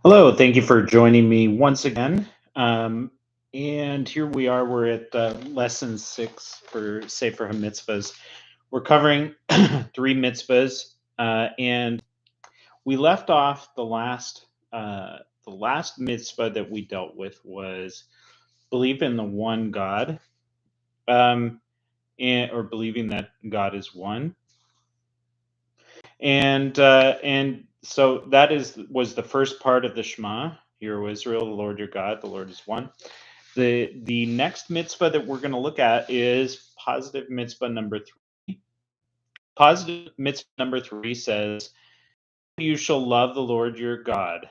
Hello, thank you for joining me once again. And here we are, we're at lesson 6 for Sefer HaMitzvos. We're covering three mitzvahs, and we left off the last mitzvah that we dealt with was believe in the one God, um, or believing that God is one. And so that was the first part of the Shema. Hear, O Israel, the Lord your God, the Lord is one. The next mitzvah that we're going to look at is positive mitzvah number 3. Positive mitzvah number 3 says, "You shall love the Lord your God."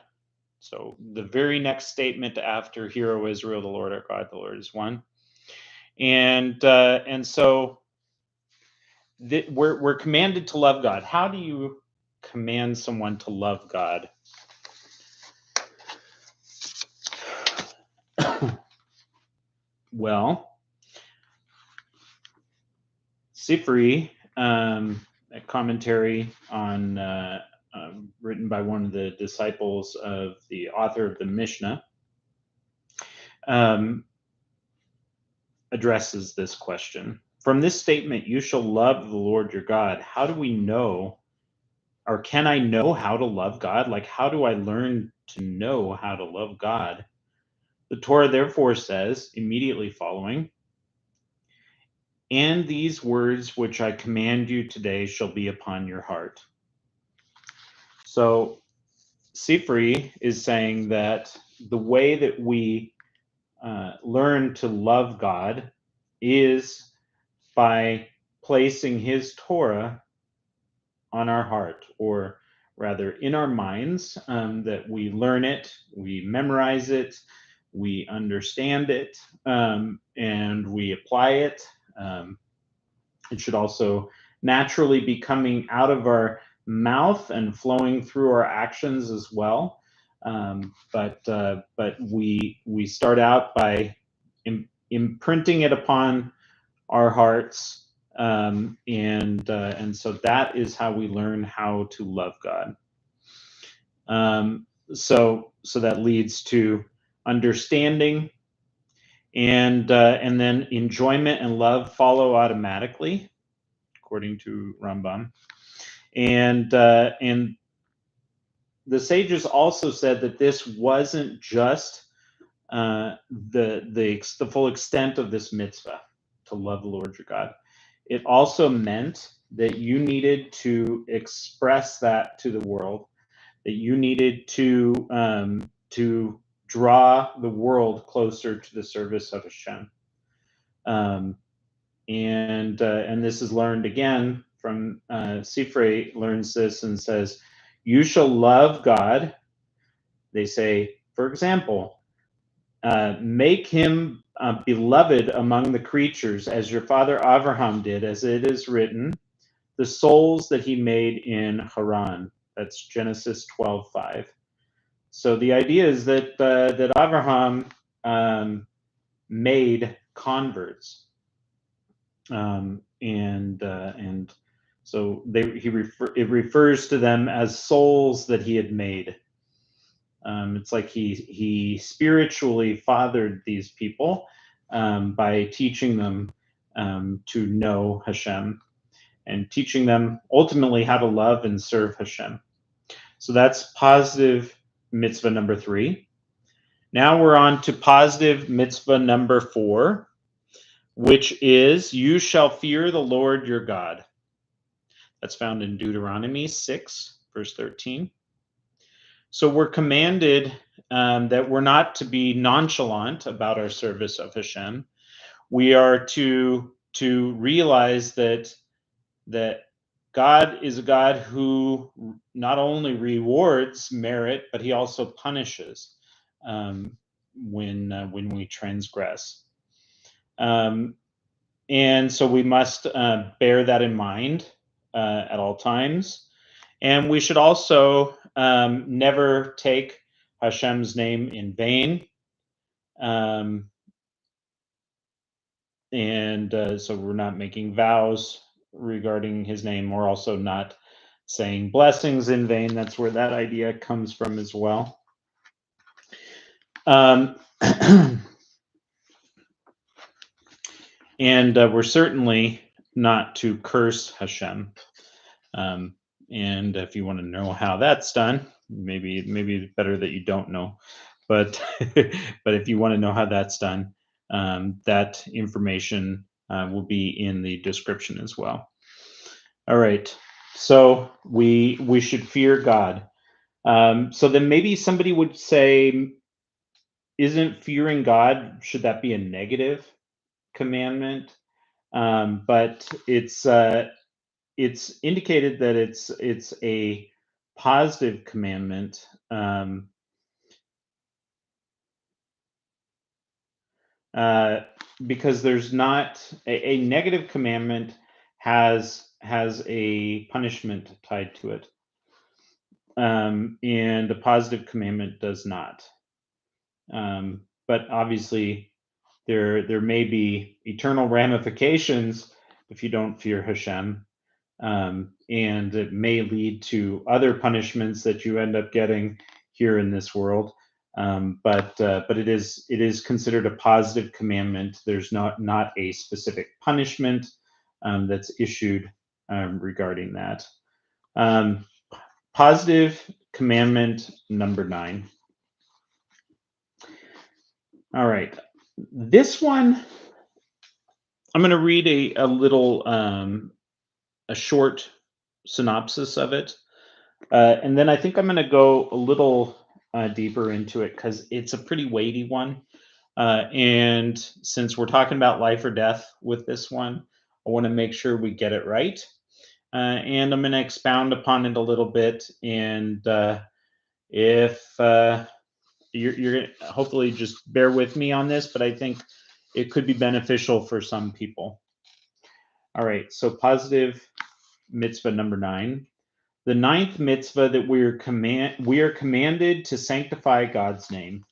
So the very next statement after "Hear, O Israel, the Lord our God, the Lord is one," and so we're commanded to love God. How do you command someone to love God? Well, Sefer, a commentary on written by one of the disciples of the author of the Mishnah, um, addresses this question. From this statement, "You shall love the Lord your God," how do we know, or can I know how to love God? Like, how do I learn to know how to love God? The Torah therefore says, immediately following, "And these words which I command you today shall be upon your heart." So Sefer is saying that the way that we learn to love God is by placing His Torah on our heart, or rather in our minds, that we learn it, we memorize it, we understand it, and we apply it. It should also naturally be coming out of our mouth and flowing through our actions as well. But we start out by imprinting it upon our hearts, and so that is how we learn how to love God. So that leads to understanding, and then enjoyment and love follow automatically, according to Rambam. And the sages also said that this wasn't just the full extent of this mitzvah, to love the Lord your God. It also meant that you needed to express that to the world, that you needed to draw the world closer to the service of Hashem. And this is learned again from Sefer learns this and says, "You shall love God." They say, for example, "Make him beloved among the creatures, as your father Abraham did, as it is written, the souls that he made in Haran." That's Genesis 12:5. So the idea is that Abraham made converts, and so it refers to them as souls that he had made. It's like he spiritually fathered these people by teaching them to know Hashem, and teaching them ultimately how to love and serve Hashem. So that's positive mitzvah number 3. Now we're on to positive mitzvah number 4, which is, "You shall fear the Lord your God." That's found in Deuteronomy 6, verse 13. So we're commanded that we're not to be nonchalant about our service of Hashem. We are to realize that God is a God who not only rewards merit, but He also punishes when we transgress. And so we must bear that in mind at all times. And we should also never take Hashem's name in vain. So we're not making vows regarding His name. We're also not saying blessings in vain. That's where that idea comes from as well. Um, and we're certainly not to curse Hashem. Um, and if you want to know how that's done, maybe it's better that you don't know. But but if you want to know how that's done, that information will be in the description as well. All right. So we should fear God. So then maybe somebody would say, isn't fearing God, should that be a negative commandment? But it's indicated that it's a positive commandment, uh, because there's not a negative commandment has a punishment tied to it, and a positive commandment does not. But obviously, there may be eternal ramifications if you don't fear Hashem, and it may lead to other punishments that you end up getting here in this world. But it is considered a positive commandment. There's not a specific punishment that's issued regarding that. Um, Positive commandment number 9. All right, this one I'm going to read a little a short synopsis of it. And then I think I'm going to go a little deeper into it because it's a pretty weighty one. And since we're talking about life or death with this one, I want to make sure we get it right. And I'm going to expound upon it a little bit. And if you're going to hopefully just bear with me on this, but I think it could be beneficial for some people. All right, so positive mitzvah number 9. The 9th mitzvah that we are commanded to sanctify God's name.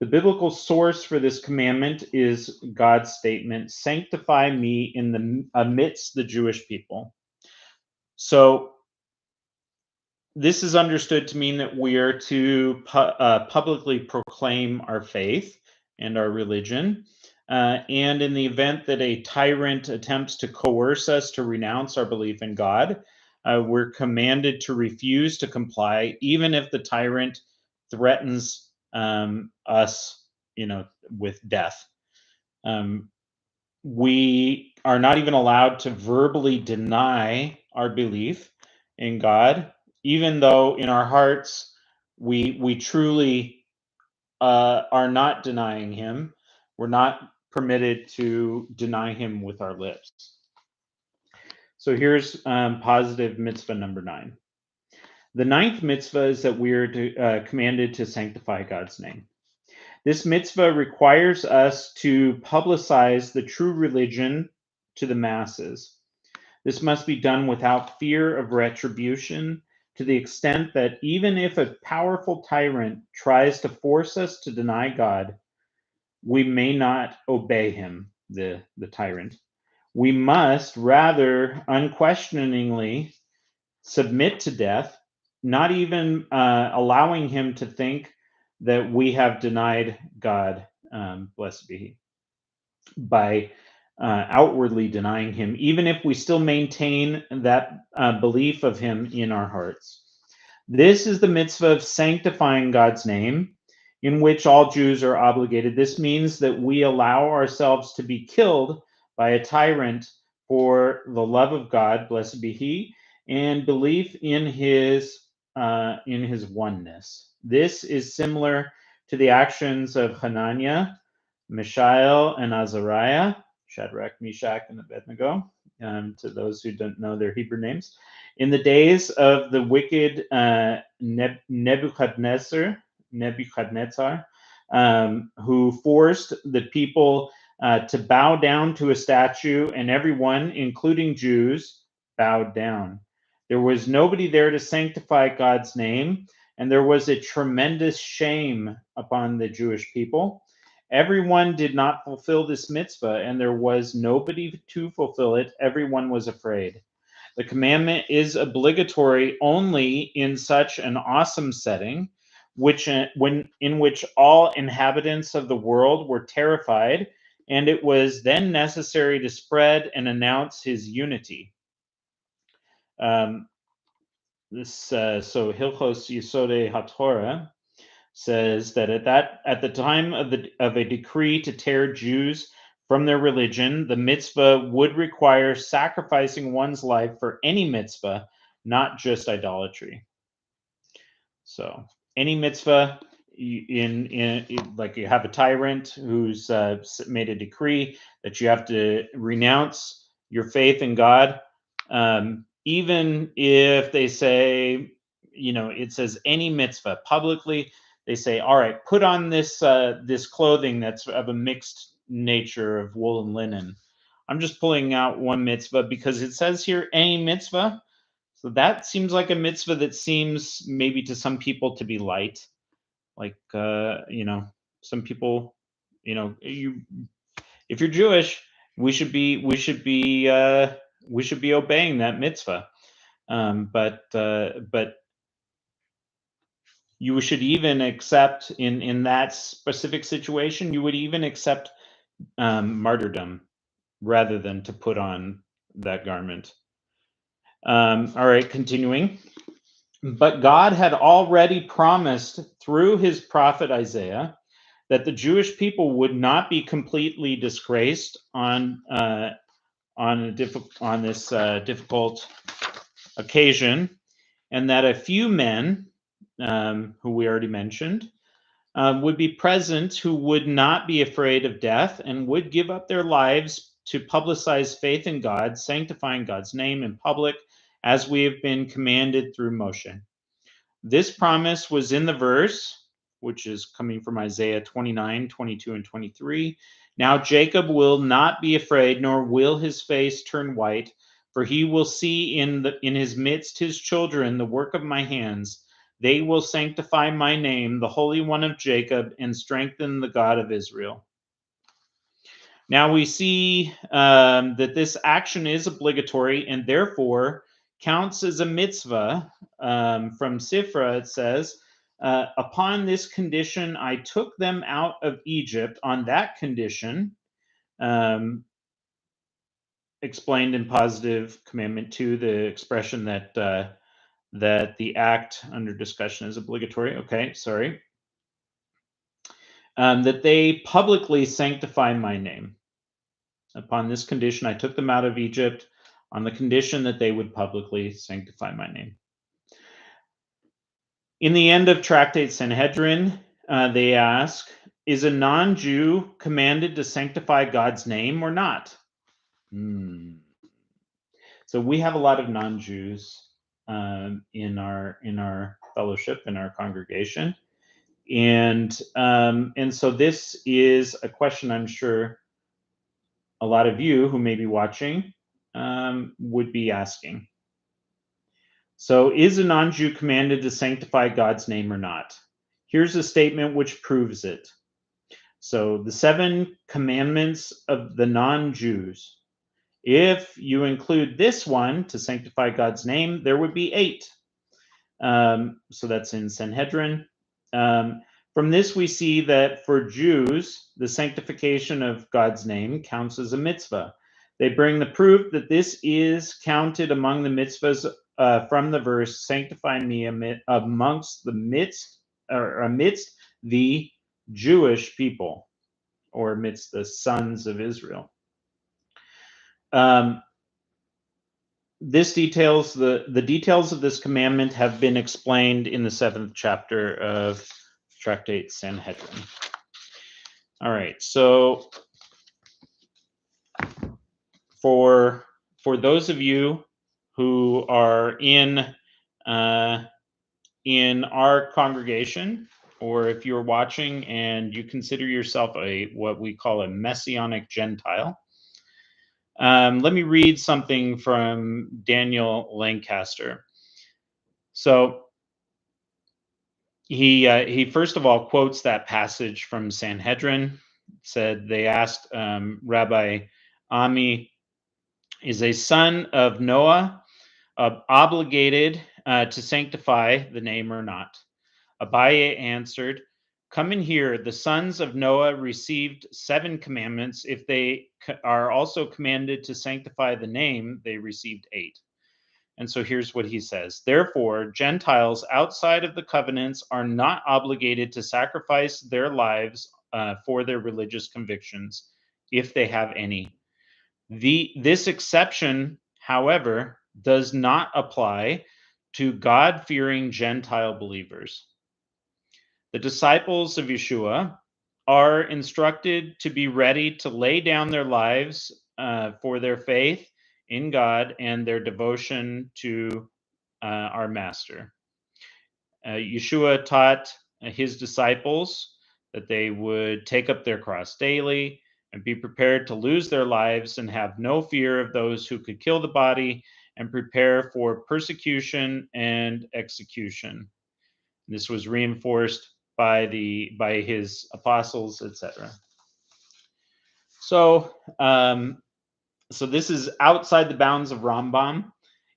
The biblical source for this commandment is God's statement, "Sanctify me in the amidst the Jewish people." So this is understood to mean that we are to publicly proclaim our faith and our religion. And in the event that a tyrant attempts to coerce us to renounce our belief in God, we're commanded to refuse to comply, even if the tyrant threatens us, with death. We are not even allowed to verbally deny our belief in God, even though in our hearts we truly are not denying Him. We're not permitted to deny Him with our lips. So here's positive mitzvah number 9. The 9th mitzvah is that we are commanded to sanctify God's name. This mitzvah requires us to publicize the true religion to the masses. This must be done without fear of retribution, to the extent that even if a powerful tyrant tries to force us to deny God, we may not obey him, the tyrant. We must rather unquestioningly submit to death, not even allowing him to think that we have denied God, blessed be He, by outwardly denying Him, even if we still maintain that belief of Him in our hearts. This is the mitzvah of sanctifying God's name, in which all Jews are obligated. This means that we allow ourselves to be killed by a tyrant for the love of God, blessed be He, and belief in His oneness. This is similar to the actions of Hananiah, Mishael, and Azariah, Shadrach, Meshach, and Abednego, to those who don't know their Hebrew names, in the days of the wicked Nebuchadnezzar, who forced the people to bow down to a statue, and everyone, including Jews, bowed down. There was nobody there to sanctify God's name, and there was a tremendous shame upon the Jewish people. Everyone did not fulfill this mitzvah, and there was nobody to fulfill it. Everyone was afraid. The commandment is obligatory only in such an awesome setting in which all inhabitants of the world were terrified, and it was then necessary to spread and announce his unity. So Hilchos Yesodei HaTorah says that at the time of a decree to tear Jews from their religion, the mitzvah would require sacrificing one's life for any mitzvah, not just idolatry. So any mitzvah, in like you have a tyrant who's made a decree that you have to renounce your faith in God, even if they say, it says any mitzvah publicly, they say, all right, put on this clothing that's of a mixed nature of wool and linen. I'm just pulling out one mitzvah because it says here any mitzvah. So that seems like a mitzvah that seems maybe to some people to be light. Like, some people, if you're Jewish, we should be obeying that mitzvah. But you should even accept in that specific situation, you would even accept martyrdom rather than to put on that garment. All right, continuing. But God had already promised through his prophet Isaiah that the Jewish people would not be completely disgraced on this difficult occasion, and that a few men, who we already mentioned, would be present who would not be afraid of death and would give up their lives to publicize faith in God, sanctifying God's name in public, as we have been commanded through Moshe. This promise was in the verse, which is coming from Isaiah 29, 22, and 23. Now Jacob will not be afraid, nor will his face turn white, for he will see in his midst his children, the work of my hands. They will sanctify my name, the Holy One of Jacob, and strengthen the God of Israel. Now we see that this action is obligatory and therefore counts as a mitzvah. From Sefer, it says, upon this condition, I took them out of Egypt. On that condition, explained in positive commandment 2, the expression that the act under discussion is obligatory. Okay, sorry. That they publicly sanctify my name. Upon this condition, I took them out of Egypt on the condition that they would publicly sanctify my name. In the end of Tractate Sanhedrin, they ask, is a non-Jew commanded to sanctify God's name or not? So we have a lot of non-Jews in our fellowship, in our congregation. And so this is a question I'm sure a lot of you who may be watching would be asking. So is a non-Jew commanded to sanctify God's name or not? Here's a statement which proves it. So the 7 commandments of the non-Jews, if you include this one, to sanctify God's name, there would be 8. So that's in Sanhedrin. From this, we see that for Jews, the sanctification of God's name counts as a mitzvah. They bring the proof that this is counted among the mitzvahs from the verse, sanctify me amidst the Jewish people, or amidst the sons of Israel. The details of this commandment have been explained in the 7th chapter of Tractate Sanhedrin. All right, so for those of you who are in our congregation, or if you're watching and you consider yourself what we call a Messianic Gentile, let me read something from Daniel Lancaster. So he first of all quotes that passage from Sanhedrin. Said they asked Rabbi Ami, is a son of Noah obligated to sanctify the name or not? Abaye answered, "Come and hear. The sons of Noah received 7 commandments. If they are also commanded to sanctify the name, they received 8." And so here's what he says: "Therefore, Gentiles outside of the covenants are not obligated to sacrifice their lives for their religious convictions, if they have any. This exception, however, does not apply to God-fearing Gentile believers. The disciples of Yeshua are instructed to be ready to lay down their lives for their faith in God and their devotion to our Master. Yeshua taught his disciples that they would take up their cross daily and be prepared to lose their lives and have no fear of those who could kill the body, and prepare for persecution and execution. This was reinforced by his apostles, etc. So so this is outside the bounds of Rambam,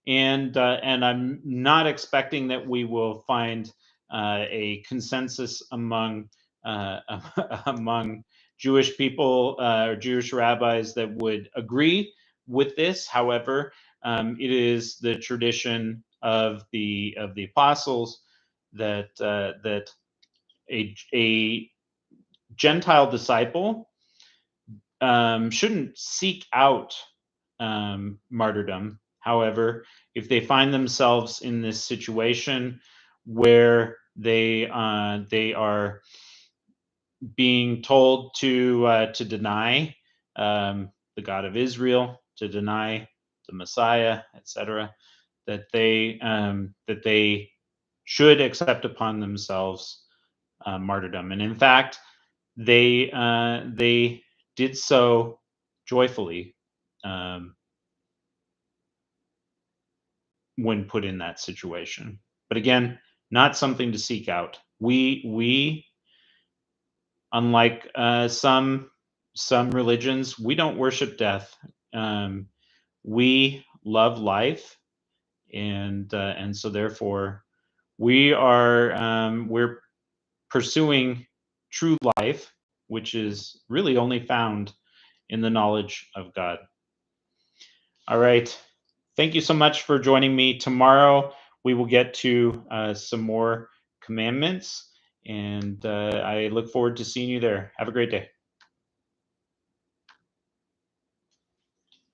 and I'm not expecting that we will find a consensus among among Jewish people or Jewish rabbis that would agree with this. However, it is the tradition of the apostles that that a Gentile disciple shouldn't seek out martyrdom. However, if they find themselves in this situation where they are being told to deny the God of Israel, to deny the Messiah, etc., that they should accept upon themselves martyrdom. And in fact, they did so joyfully when put in that situation. But again, not something to seek out. We unlike some religions, we don't worship death. We love life, and so therefore we're pursuing true life, which is really only found in the knowledge of God. All right. Thank you so much for joining me. Tomorrow we will get to some more commandments, and I look forward to seeing you there. Have a great day.